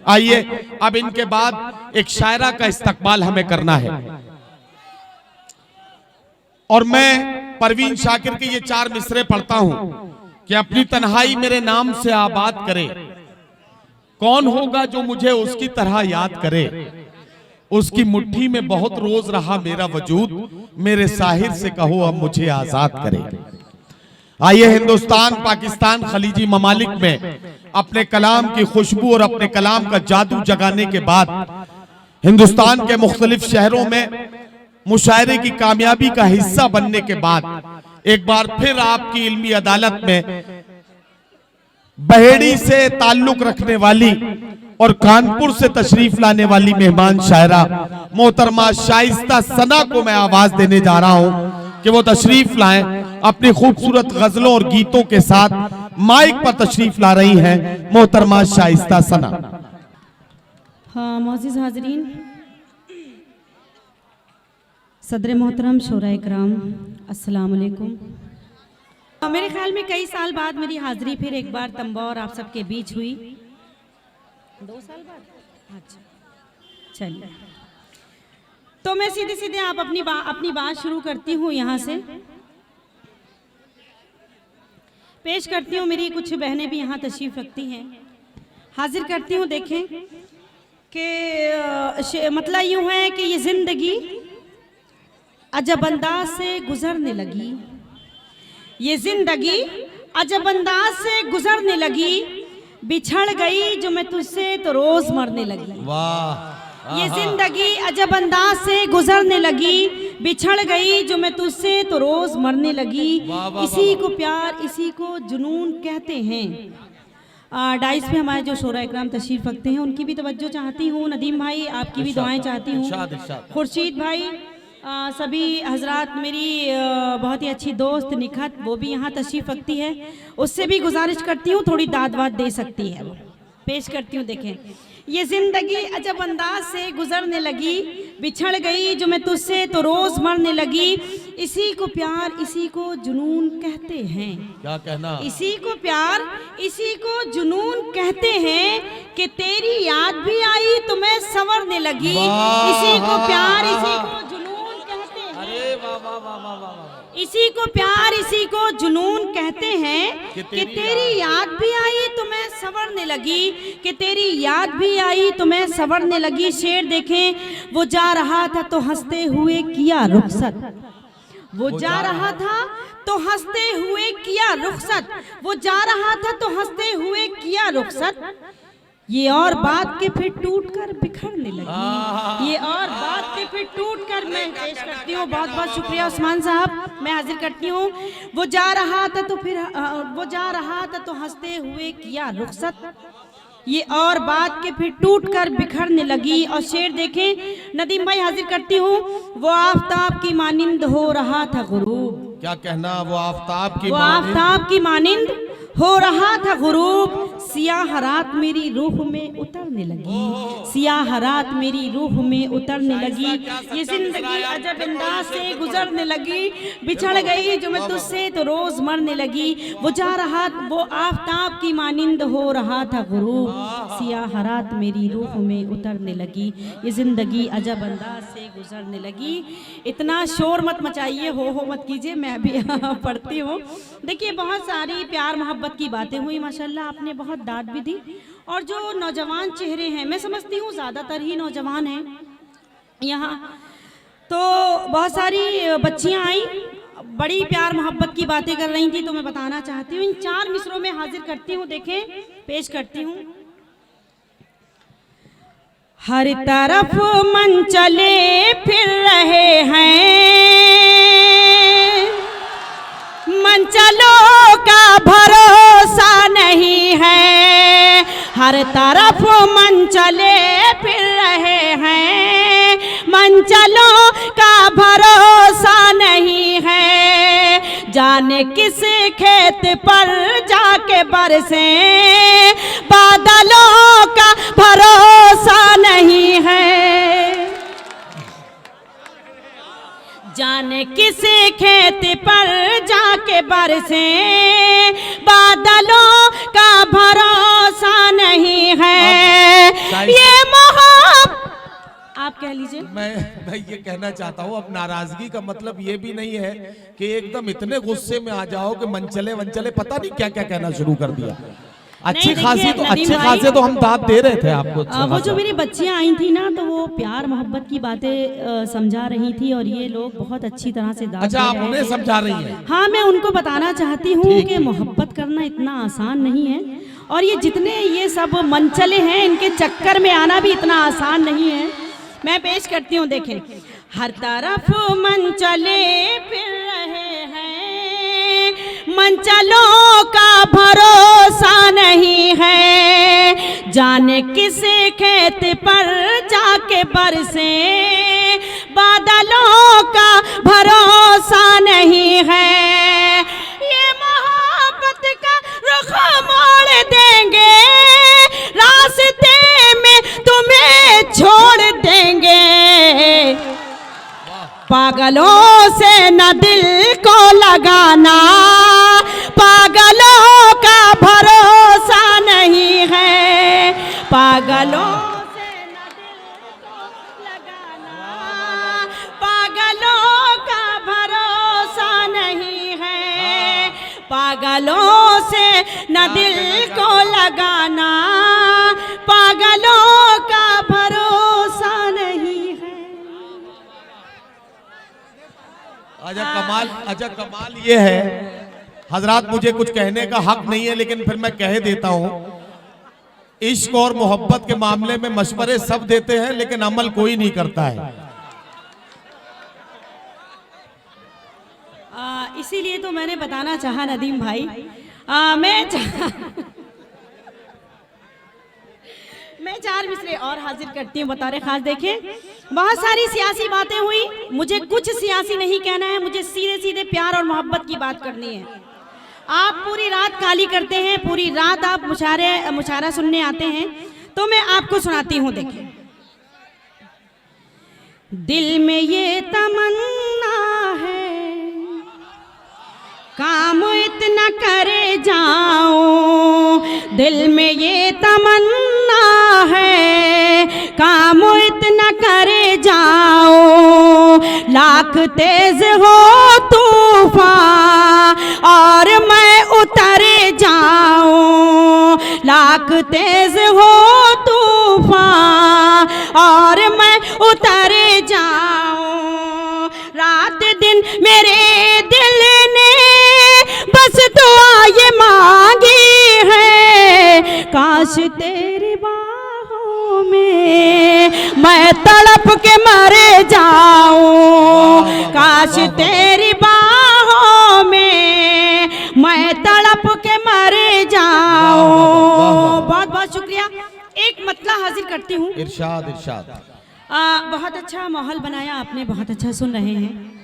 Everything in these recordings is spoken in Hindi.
आइए अब इनके बाद एक शायरा का इस्तकबाल हमें करना है और मैं परवीन शाकिर के ये 4 मिसरे पढ़ता हूं कि अपनी तन्हाई मेरे नाम से आबाद करे, कौन होगा जो मुझे उसकी तरह याद करे, उसकी मुट्ठी में बहुत रोज रहा मेरा वजूद, मेरे साहिर से कहो अब मुझे आजाद करे। आइए हिंदुस्तान पाकिस्तान खलीजी ममालिक में अपने कलाम की खुशबू और अपने कलाम का जादू जगाने के बाद हिंदुस्तान के मुख्तलिफ शहरों में मुशायरे की कामयाबी का हिस्सा बनने के बाद एक बार फिर आपकी इल्मी अदालत में बहेड़ी से ताल्लुक रखने वाली और कानपुर से तशरीफ लाने वाली मेहमान शायरा मोहतरमा शाइस्ता सना को मैं आवाज देने जा रहा हूं कि वो तशरीफ लाएं, अपनी खूबसूरत गजलों और गीतों के साथ माइक पर तशरीफ ला रही हैं मोहतरमा शाइस्ता सना। हाँ मोअज़्ज़िज़ हाज़रीन, सदर मोहतरम शोराए कराम, अस्सलाम वालेकुम। मेरे ख्याल में कई साल बाद मेरी हाजिरी फिर एक बार तंबौर आप सबके बीच हुई। 2 साल बाद? अच्छा चलिए, तो मैं सीधे सीधे आप अपनी बात शुरू करती हूँ, यहाँ से पेश करती हूँ। मेरी कुछ बहनें भी यहाँ तशरीफ रखती हैं, हाजिर करती हूँ। देखें कि मतलब यूँ है कि ये जिंदगी अजब अंदाज से गुजरने लगी, ये जिंदगी अजब अंदाज से गुजरने लगी, बिछड़ गई जो मैं तुझसे तो रोज मरने लगी। वाह। ये जिंदगी अजब अंदाज से गुजरने लगी, बिछड़ गई जो मैं तुझसे तो रोज मरने लगी। इसी को प्यार, इसी को जुनून कहते हैं। डाइस पे हमारे जो शोरा इकराम तशरीफ रखते हैं उनकी भी तवज्जो चाहती हूँ। नदीम भाई आपकी भी दुआएं चाहती हूँ। खुर्शीद भाई, सभी हजरात, मेरी बहुत ही अच्छी दोस्त निखत, वो भी यहाँ तशरीफ रखती है, उससे भी गुजारिश करती हूँ थोड़ी दाद वाद दे सकती है, वो पेश करती हूँ। देखें, ये जिंदगी अजब अंदाज से गुजरने लगी, बिछड़ गई जो मैं तुझसे तो रोज मरने लगी। इसी को प्यार, इसी को जुनून कहते हैं। क्या कहना? इसी को प्यार, इसी को जुनून कहते हैं कि तेरी याद भी आई तो मैं संवरने लगी। इसी को प्यार, इसी को इसी को प्यार, इसी को जुनून कहते हैं कि तेरी याद भी आई तो मैं संवरने लगी, कि तेरी याद भी आई तो मैं संवरने लगी। शेर देखें, वो जा रहा था तो हंसते हुए किया रुखसत, वो जा रहा था तो हंसते हुए किया रुखसत, वो जा रहा था तो हंसते हुए किया रुखसत। ये और बात के फिर टूट कर बिखरने लगी, ये और बात के फिर टूट कर, मैं पेश करती हूँ। बहुत बहुत शुक्रिया उस्मान साहब, मैं हाजिर करती हूँ। वो जा रहा था तो फिर वो जा रहा था तो हंसते हुए किया रुखसत, ये और बात के फिर टूट कर बिखरने लगी। और शेर देखें, नदीम भाई हाजिर करती हूँ। वो आफताब की मानिंद हो रहा था गुरूब। क्या कहना? वो आफताब की मानिंद हो रहा था गुरूब, सियाह रात मेरी रूह में उतरने लगी, सियाह रात मेरी रूह में उतरने लगी। ये जिंदगी अजब अंदाज से गुजरने लगी, बिछड़ गई जो मैं तुझसे तो रोज मरने लगी। वो जा रहा, वो आफताब की मानिंद हो रहा था गुरूब, सियाह रात मेरी रूह में उतरने लगी। ये जिंदगी अजब अंदाज से गुजरने लगी। इतना शोर मत मचाइए, हो मत कीजिए, मैं भी पढ़ती हूँ। देखिए, बहुत सारी प्यार मोहब्बत की बातें हुई, माशाल्लाह आपने बहुत दाद भी दी। और जो नौजवान चेहरे हैं, मैं समझती हूँ ज़्यादातर ही नौजवान हैं यहाँ, तो बहुत सारी बच्चियाँ आई, बड़ी प्यार मोहब्बत की बातें कर रही थी, तो मैं बताना चाहती हूँ। इन 4 मिसरों में हाजिर करती हूँ, देखें, पेश करती हूँ। हर तरफ मन चले फिर रहे हैं, मन चलो का भरोसा नहीं है। हर तरफ मन चले फिर रहे हैं, मन चलो का भरोसा नहीं है। जाने किस खेत पर जाके बरसे, बादलों का भरोसा नहीं है। जाने किस खेत पर जाके बरसे, बादलों का भरोसा नहीं है। ये मोहब्बत, आप कह लीजिए। मैं ये कहना चाहता हूँ, अब नाराजगी का मतलब ये भी नहीं है कि एकदम इतने गुस्से में आ जाओ कि मनचले वंचले पता नहीं क्या क्या कहना शुरू कर दिया। अच्छी खासी तो, अच्छे खासे तो हम दाद दे रहे थे आपको। वो जो मेरी बच्चियां आई थी ना, तो वो प्यार मोहब्बत की बातें समझा रही थी और ये लोग बहुत अच्छी तरह से दाद। अच्छा, आप उन्हें समझा रही हैं? हाँ, मैं उनको बताना चाहती हूँ कि मोहब्बत करना इतना आसान नहीं है, और ये जितने ये सब मनचले हैं इनके चक्कर में आना भी इतना आसान नहीं है। मैं पेश करती हूँ, देखें। हर तरफ मनचले फिर रहे हैं, मनचलों का भरोसा नहीं है, जाने किस खेत पर जाके बरसे, बादलों का भरोसा नहीं है। ये मोहब्बत का रुख मोड़ देंगे, रास्ते में तुम्हें छोड़ देंगे, पागलों से न दिल को लगाना, पागलों का भरोसा नहीं है, पागलों से न दिल को लगाना, पागलों का भरोसा नहीं है, पागलों से न दिल को लगाना, पागलों का भरोसा नहीं है। अच्छा कमाल ये है हजरात, मुझे कुछ कहने का हक नहीं है लेकिन फिर मैं कह देता हूं। इश्क और मोहब्बत के मामले में मशवरे सब देते हैं लेकिन अमल कोई नहीं करता है। इसीलिए तो मैंने बताना चाहा नदीम भाई, मैं चार मिसरे और हाजिर करती हूँ बतौर खास। देखें, बहुत सारी सियासी बातें हुई, मुझे कुछ सियासी नहीं कहना है, मुझे सीधे सीधे प्यार और मोहब्बत की बात करनी है। आप पूरी रात काली करते हैं, पूरी रात आप मुशायरा सुनने आते हैं, तो मैं आपको सुनाती हूँ। देखें, दिल में ये तमन्ना है, काम इतना करे जाऊं, दिल में ये तमन्ना है, काम इतना करे जाऊं, लाख तेज हो तूफान और मैं उतर जाऊं, लाख तेज हो तूफान और मैं उतर जाऊं, रात दिन मेरे दिल ने बस दुआ ये मांगी है, काश तेरी बाहों में मैं तड़प के मर जाऊं, काश तेरी बाहों में मैं तड़प के मर जाऊं। बहुत बहुत शुक्रिया। एक मतला हाजिर करती हूँ। इरशाद इरशाद। बहुत अच्छा माहौल बनाया आपने, बहुत अच्छा सुन रहे हैं,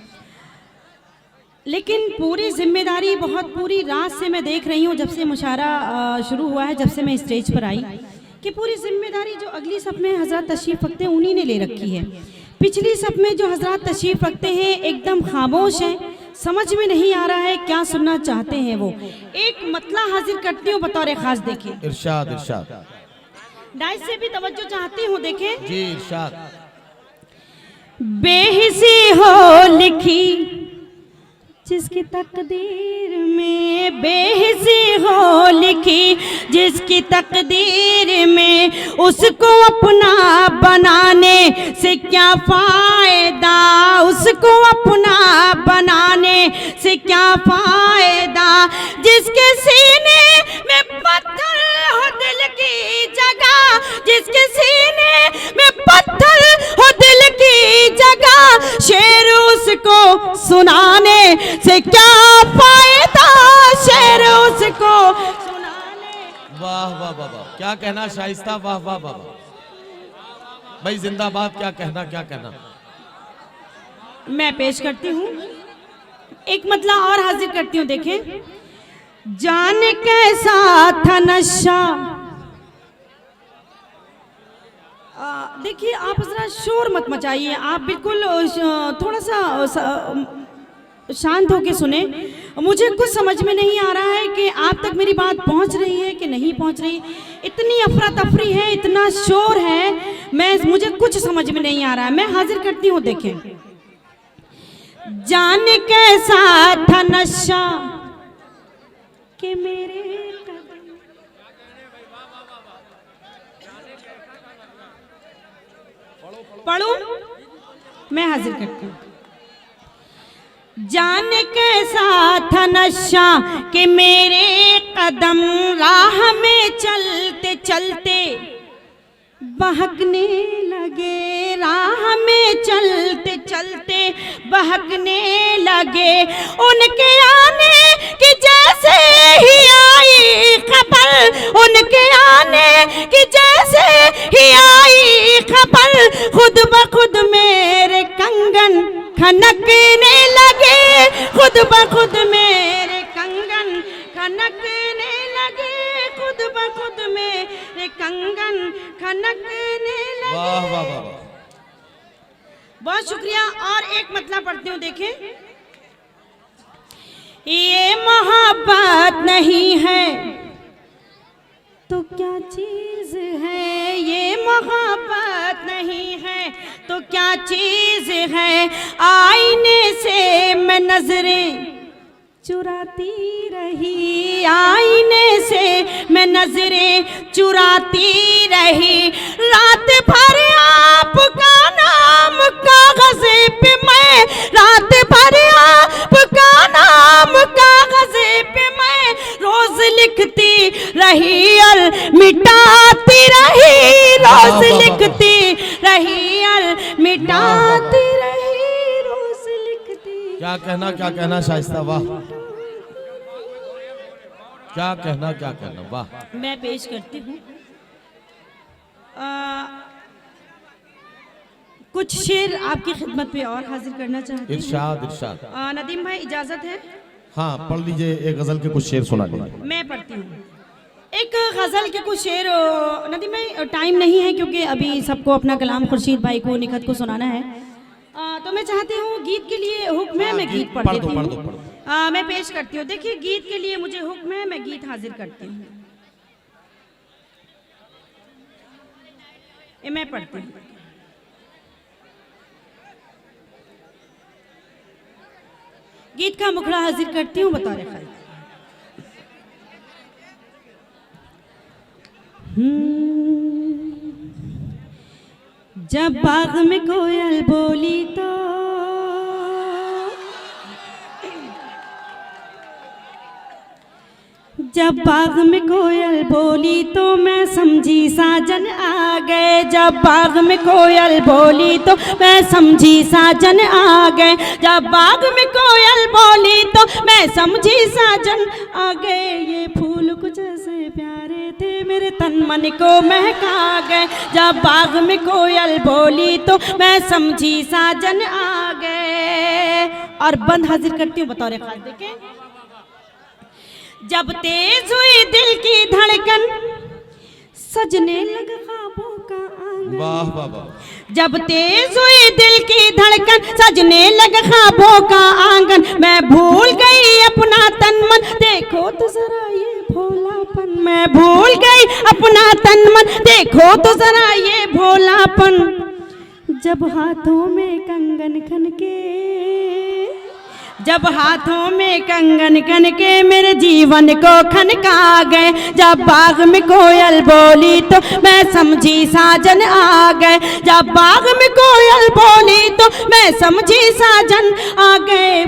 लेकिन पूरी जिम्मेदारी बहुत पूरी रात से मैं देख रही हूँ, जब से मुशायरा शुरू हुआ है, जब से मैं स्टेज पर आई, कि पूरी जिम्मेदारी जो अगली सफ में हजरत तशरीफ़ रखते हैं उन्हीं ने ले रखी है। पिछली सफ में जो हजरत तशरीफ़ रखते हैं एकदम खामोश हैं, समझ में नहीं आ रहा है क्या सुनना चाहते हैं वो। एक मतला हाजिर करती हूँ बतौर खास। देखिए, इरशाद इरशाद। डाइस से भी तवज्जो चाहती हूँ। देखें जी, इरशाद। बेहिसी हो लिखी जिसकी तकदीर में, बेहिसी हो लिखी जिसकी तकदीर में, उसको अपना बनाने से क्या फायदा, उसको अपना बनाने से क्या फायदा, जिसके सीने में पत्थर हो दिल की जगह, जिसके सीने में पत्थर हो दिल की जगह, शेर उसको सुनाने से क्या फायदा, शेर उसको सुनाने। वाह वाह वाह वाह, क्या कहना शाइस्ता, वाह वाह वाह भाई, जिंदाबाद। क्या कहना, क्या कहना। मैं पेश करती हूँ, एक मतला और हाजिर करती हूँ। देखें, जाने कैसा था नशा। देखिए, आप जरा शोर मत मचाइए, आप बिल्कुल थोड़ा सा शांत होके सुने। मुझे कुछ समझ में नहीं आ रहा है कि आप तक मेरी बात पहुंच रही है कि नहीं पहुंच रही। इतनी अफरा तफरी है, इतना शोर है, मुझे कुछ समझ में नहीं आ रहा है। मैं हाजिर करती हूँ। देखें, जाने कैसा था नशा कि मेरे पढ़ूं, मैं हाजिर करती हूँ। जाने कैसा था नशा कि मेरे कदम राह में चलते चलते बहकने लगे, राह में चलते चलते बहकने लगे। उनके आने की जैसे ही आई खबर, उनके आने की जैसे ही आई खबर, खुद ब खुद मेरे कंगन खनकने लगे, खुद ब खुद मेरे कंगन खनकने लगे, खुद ब खुद मेरे कंगन खनकने लगे। वाह वाह वाह, बहुत शुक्रिया। और एक मतलब पढ़ती हूँ। देखें, ये मोहब्बत नहीं है तो क्या चीज है, ये मोहब्बत नहीं है तो क्या चीज है। आईने से मैं नजरें चुराती रही, आईने से मैं नजरें चुराती रही। रात भर आपका नाम कागज पे मैं, रात भर आपका नाम कागज पे मैं रोज लिखती रही और मिटाती रही, रोज लिखती रही और मिटाती रही, रोज लिखती। क्या कहना शाइस्ता, वाह क्या कहना, वाह। मैं पेश करती हूँ कुछ शेर आपकी खिदमत पे और हाजिर करना चाहती हूँ। इरशाद इरशाद। नदीम भाई इजाजत है? हाँ, पढ़ लीजिए, एक गजल के कुछ शेर सुना लीजिए। मैं पढ़ती हूँ एक गजल के कुछ शेर। नदीम भाई टाइम नहीं है क्योंकि अभी सबको अपना कलाम खुर्शीद भाई को, निखत को सुनाना है। तो मैं चाहती हूँ गीत के लिए हुक्म है, मैं गीत पढ़ देती हूँ। मैं पेश करती हूँ। देखिए, गीत के लिए मुझे हुक्म है, मैं गीत हाजिर करती हूँ। मैं पढ़ती हूँ। गीत का मुखड़ा हाजिर करती हूँ बतौर ख़ास। जब बाग में कोयल बोली तो जब बाग में कोयल बोली तो मैं समझी साजन आ गए, जब बाग में कोयल बोली तो मैं समझी साजन आ गए, जब बाग में कोयल बोली तो मैं समझी साजन आ गए। ये फूल कुछ ऐसे प्यारे थे मेरे तन मन को महका गए, जब बाग में कोयल बोली तो मैं समझी साजन आ गए। और बंद हाजिर करती हूँ बतौर खास। देखें, जब तेज हुई दिल की धड़कन सजने लगा ख्वाबों का आंगन, वाह वाह वाह। जब तेज हुई दिल की धड़कन सजने लगा ख्वाबों का आंगन, मैं भूल गई अपना तन मन, देखो तो जरा ये भोलापन, मैं भूल गई अपना तन मन, देखो तो जरा ये भोलापन। जब हाथों में कंगन खनके, जब हाथों में कंगन खन के मेरे जीवन को खनका गए, जब बाग में कोयल बोली तो मैं समझी साजन आ गए, जब बाग में कोयल बोली तो मैं समझी साजन आ गए,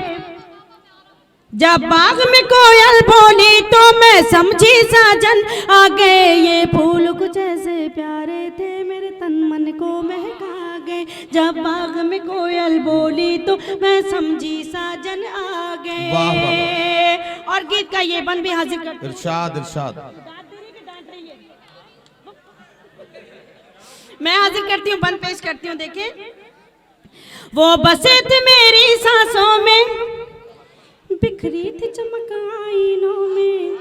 जब बाग में कोयल बोली तो मैं समझी साजन आ गए। ये फूल कुछ ऐसे प्यारे थे मेरे तन मन को महका गए, जब बाग में कोयल बोली तो मैं समझी साजन आ गए। वाह वाह वाह। और गीत का ये बन भी हाजिर कर। इरशाद इरशाद। मैं हाजिर करती हूँ, बन पेश करती हूँ। देखिए, वो बसे थे मेरी सांसों में, बिखरी थी चमक आईनों में।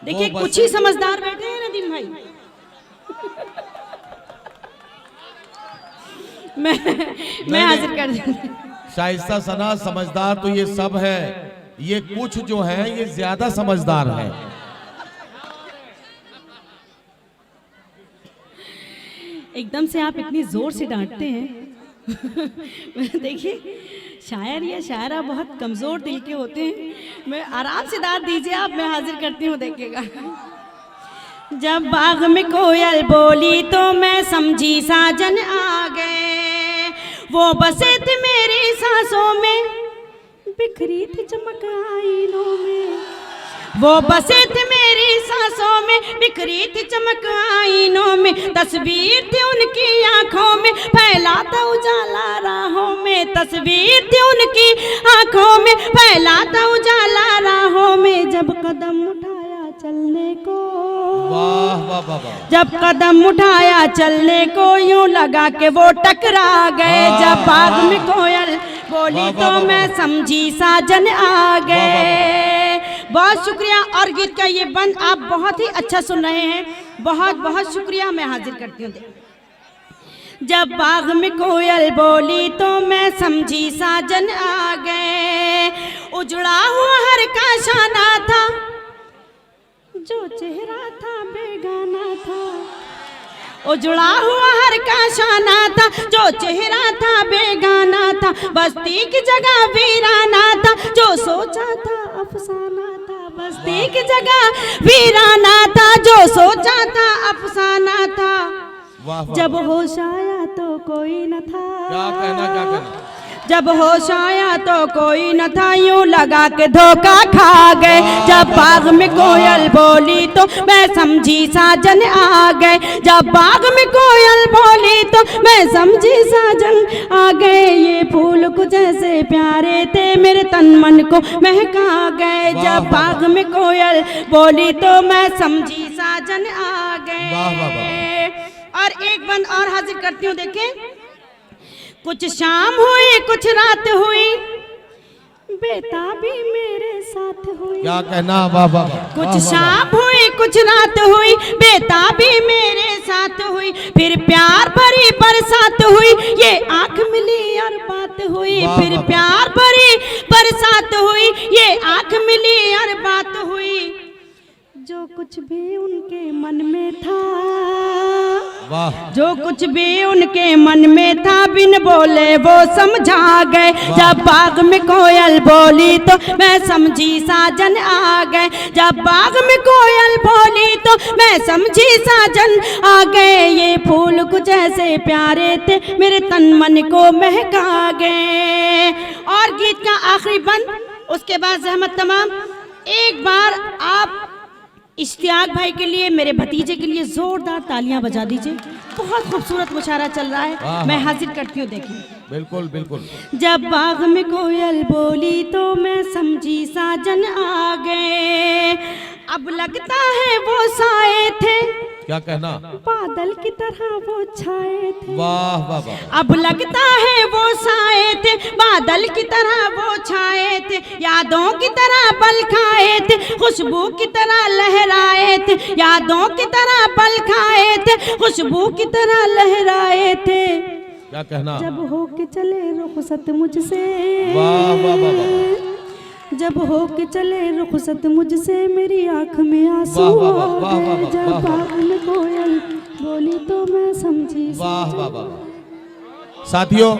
देखिए, कुछ ही समझदार बैठे हैं नदीम भाई। मैं हाजिर कर देती हूँ। शाइस्ता, सना, समझदार तो ये सब है, ये कुछ जो है ये ज्यादा समझदार है। एकदम से आप इतनी जोर से डांटते हैं। देखिए, शायर या शायरा बहुत कमजोर दिल के होते हैं। मैं आराम से डांट दीजिए आप, मैं हाजिर करती हूँ, देखिएगा। जब बाग में कोयल बोली तो मैं समझी साजन आ गए, वो बसे थे मेरी सांसों में, बिखरी थी चमक आईनों में। वो बसे थे मेरी सांसों में, बिखरी थी चमक आईनों में। तस्वीर थी उनकी आंखों में, फैला था उजाला राहों में। तस्वीर थी उनकी आंखों में, फैला था उजाला राहों में। जब कदम उठाया चलने को, वाह वाह वाह वाह। जब कदम उठाया चलने को, यूं लगा के वो टकरा गए। जब बाग में कोयल बोली तो मैं समझी साजन आ गए। बहुत शुक्रिया। और गीत का ये बंद आप बहुत ही अच्छा सुन रहे हैं, बहुत बहुत शुक्रिया। मैं हाजिर करती हूँ। जब बाग में कोयल बोली तो मैं समझी साजन आ गए, उजड़ा हुआ हर का शाना था, जो चेहरा था बेगाना था। उजड़ा हुआ हर का शाना था, जो चेहरा था बेगाना था। बस्ती की जगह वीराना था, जो सोचा था अफसाना था। बस्ती की जगह वीराना था, जो सोचा था अफसाना था। वाह वाह। जब होश आया तो कोई न था, क्या कहना। जब होश आया तो कोई न था, यूं लगा के धोखा खा गए। जब बाग में कोयल बोली तो मैं समझी साजन आ गए। जब बाग में कोयल बोली तो मैं समझी साजन आ गए। ये फूल कुछ ऐसे प्यारे थे, मेरे तन मन को महका गए। जब बाग में कोयल बोली तो मैं समझी साजन आ गए। और एक बंद और हाजिर करती हूँ, देखें। कुछ शाम हुई कुछ रात हुई, बेताबी मेरे साथ हुई। क्या कहना, वाह वाह। कुछ शाम हुई कुछ रात हुई, बेताबी मेरे साथ हुई। फिर प्यार भरी बरसात हुई, ये आंख मिली और बात हुई। फिर प्यार भरी बरसात हुई, ये आंख मिली और बात हुई। जो कुछ भी उनके मन में था, वाह। जो कुछ भी उनके मन में था, बिन बोले वो समझा गए। जब बाग में कोयल बोली तो मैं समझी साजन आ गए। जब बाग में कोयल बोली तो मैं समझी साजन आ गए। ये फूल कुछ ऐसे प्यारे थे, मेरे तन मन को महका गए। और गीत का आखिरी बंद, उसके बाद जहमत तमाम। एक बार आप इश्तियाक भाई के लिए, मेरे भतीजे के लिए जोरदार तालियां बजा दीजिए। बहुत खूबसूरत मुशायरा चल रहा है, मैं हाजिर करती हूँ, देखिए। बिल्कुल बिल्कुल। जब बाग में कोयल बोली तो मैं समझी साजन आ गए। अब लगता है वो साए थे, क्या कहना, बादल की तरह वो छाए थे। वाह वाह वाह। अब लगता है वो साए थे, बादल की तरह वो छाए थे। यादों की तरह पल खाए थे, खुशबू की तरह लहराए थे। यादों की तरह पल खाए थे, खुशबू की तरह लहराए थे। क्या कहना, जब हो के चले रुखसत मुझसे, वाह वाह वाह। जब हो के चले रुखसत मुझसे, मेरी आंख में आंसू वाह, वाह, आ वाह, वाह, गए। वाह, जब वाह, बाग में कोयल बोली तो मैं समझी। वाह वाह वाह। साथियों,